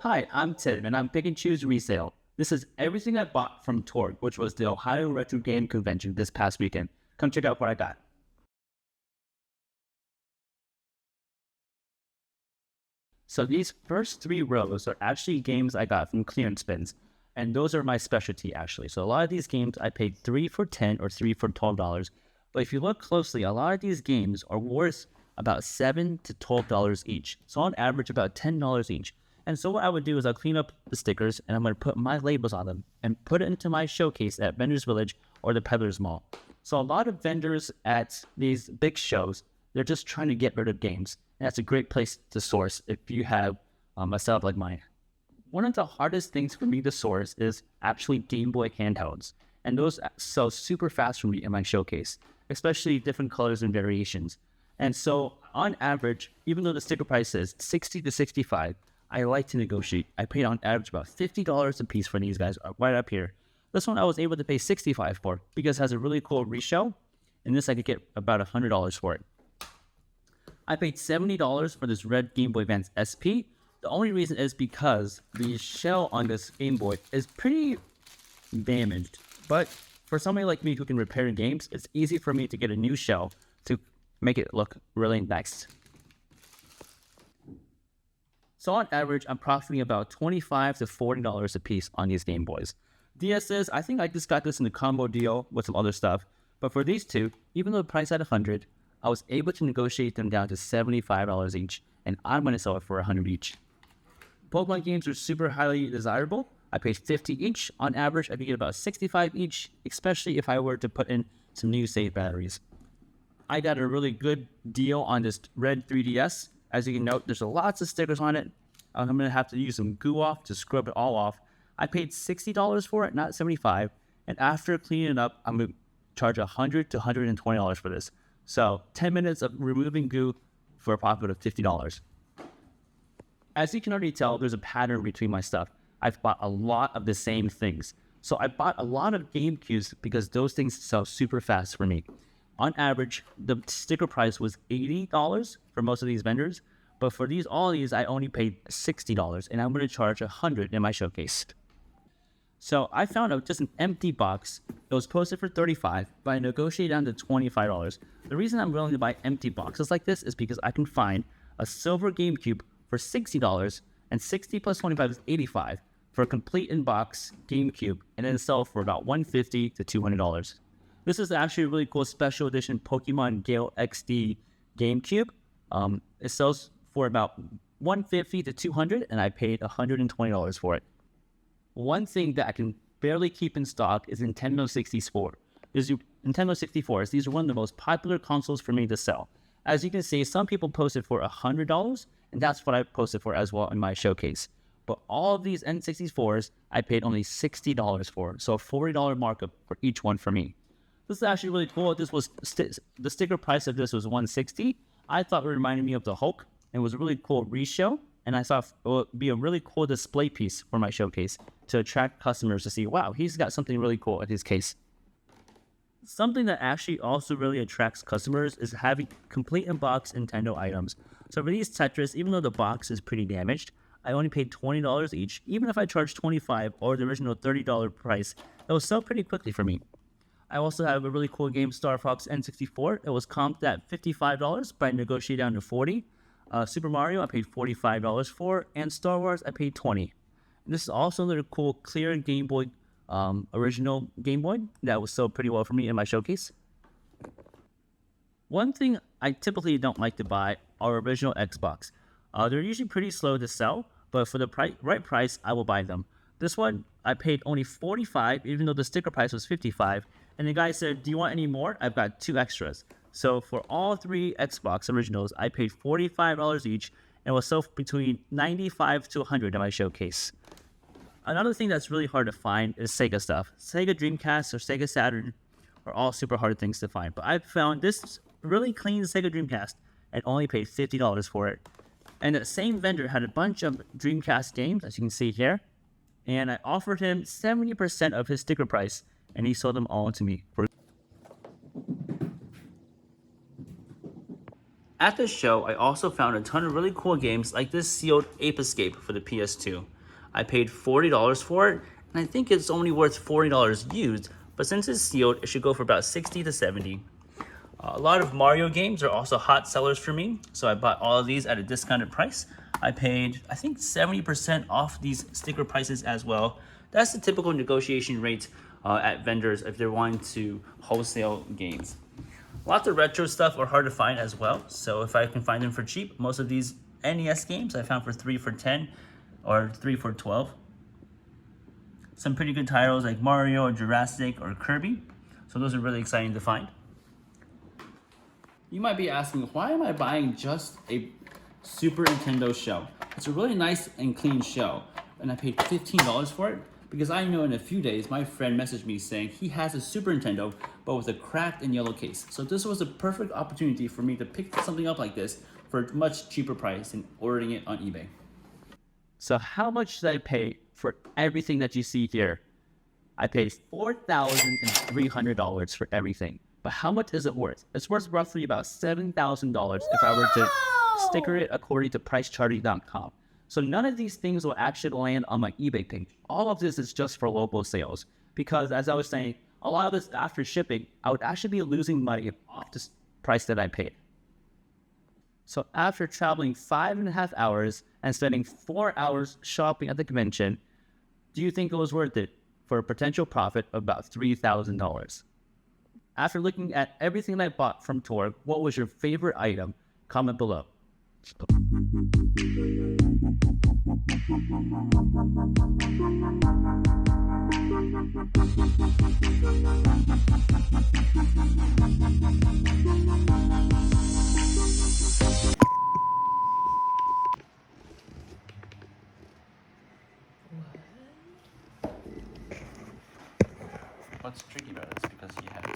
Hi, I'm Tim, and I'm Pick and Choose Resale. This is everything I bought from Torg, which was the Ohio Retro Game Convention this past weekend. Come check out what I got. So these first three rows are actually games I got from clearance bins, and those are my specialty actually. So a lot of these games I paid 3 for $10 or 3 for $12, but if you look closely, a lot of these games are worth about $7 to $12 each. So on average, about $10 each. And so what I would do is I'll clean up the stickers and I'm going to put my labels on them and put it into my showcase at Vendors Village or the Peddlers Mall. So a lot of vendors at these big shows, they're just trying to get rid of games. And that's a great place to source if you have a setup like mine. One of the hardest things for me to source is actually Game Boy handhelds. And those sell super fast for me in my showcase, especially different colors and variations. And so on average, even though the sticker price is $60 to $65, I like to negotiate. I paid on average about $50 a piece for these guys right up here. This one I was able to pay $65 for because it has a really cool reshow, and this I could get about $100 for it. I paid $70 for this red Game Boy Advance SP. The only reason is because the shell on this Game Boy is pretty damaged. But for somebody like me who can repair games, it's easy for me to get a new shell to make it look really nice. So on average, I'm profiting about $25 to $40 a piece on these Game Boys. DSs, I think I just got this in a combo deal with some other stuff. But for these two, even though the price at $100, I was able to negotiate them down to $75 each, and I'm going to sell it for $100 each. Pokemon games are super highly desirable. I paid $50 each. On average, I could get about $65 each, especially if I were to put in some new save batteries. I got a really good deal on this red 3DS. As you can note, there's lots of stickers on it. I'm going to have to use some goo off to scrub it all off. I paid $60 for it, not $75. And after cleaning it up, I'm going to charge $100 to $120 for this. So 10 minutes of removing goo for a profit of $50. As you can already tell, there's a pattern between my stuff. I've bought a lot of the same things. So I bought a lot of GameCubes because those things sell super fast for me. On average, the sticker price was $80 for most of these vendors, but for all of these, I only paid $60, and I'm going to charge $100 in my showcase. So I found just an empty box. It was posted for $35, but I negotiated down to $25. The reason I'm willing to buy empty boxes like this is because I can find a silver GameCube for $60, and 60 plus 25 is $85 for a complete in-box GameCube, and then sell for about $150 to $200. This is actually a really cool special edition Pokemon Gale XD GameCube. It sells for about $150 to $200, and I paid $120 for it. One thing that I can barely keep in stock is Nintendo 64. Nintendo 64s, these are one of the most popular consoles for me to sell. As you can see, some people posted for $100, and that's what I posted for as well in my showcase. But all of these N64s, I paid only $60 for, so a $40 markup for each one for me. This is actually really cool. This was the sticker price of this was $160. I thought it reminded me of the Hulk. It was a really cool reshow, and I thought it would be a really cool display piece for my showcase to attract customers to see, wow, he's got something really cool in his case. Something that actually also really attracts customers is having complete in-box Nintendo items. So for these Tetris, even though the box is pretty damaged, I only paid $20 each. Even if I charged $25 or the original $30 price, it will sell pretty quickly for me. I also have a really cool game, Star Fox N64. It was comped at $55, but I negotiated down to $40. Super Mario, I paid $45 for, and Star Wars, I paid $20. And this is also another cool, clear Game Boy, original Game Boy that was sold pretty well for me in my showcase. One thing I typically don't like to buy are original Xbox. They're usually pretty slow to sell, but for the right price, I will buy them. This one, I paid only $45, even though the sticker price was $55. And the guy said, do you want any more? I've got 2 extras. So for all 3 Xbox originals, I paid $45 each, and was sold between $95 to $100 in my showcase. Another thing that's really hard to find is Sega stuff. Sega Dreamcast or Sega Saturn are all super hard things to find. But I found this really clean Sega Dreamcast and only paid $50 for it. And the same vendor had a bunch of Dreamcast games, as you can see here. And I offered him 70% of his sticker price, and he sold them all to me for At the show, I also found a ton of really cool games like this sealed Ape Escape for the PS2. I paid $40 for it, and I think it's only worth $40 used, but since it's sealed, it should go for about $60 to $70. A lot of Mario games are also hot sellers for me, so I bought all of these at a discounted price. I paid, I think, 70% off these sticker prices as well. That's the typical negotiation rate at vendors if they're wanting to wholesale games. Lots of retro stuff are hard to find as well, so if I can find them for cheap, most of these NES games I found for 3 for 10 or 3 for 12. Some pretty good titles like Mario or Jurassic or Kirby, so those are really exciting to find. You might be asking, why am I buying just a Super Nintendo shell? It's a really nice and clean shell, and I paid $15 for it because I know in a few days my friend messaged me saying he has a Super Nintendo but with a cracked and yellow case. So this was a perfect opportunity for me to pick something up like this for a much cheaper price than ordering it on eBay. So how much did I pay for everything that you see here? I paid $4,300 for everything. But how much is it worth? It's worth roughly about $7,000 if I were to sticker it according to pricecharting.com. So none of these things will actually land on my eBay page. All of this is just for local sales. Because as I was saying, a lot of this after shipping, I would actually be losing money off this price that I paid. So after traveling 5.5 hours and spending 4 hours shopping at the convention, do you think it was worth it for a potential profit of about $3,000? After looking at everything I bought from Torg, what was your favorite item? Comment below. What's tricky about it is because you have to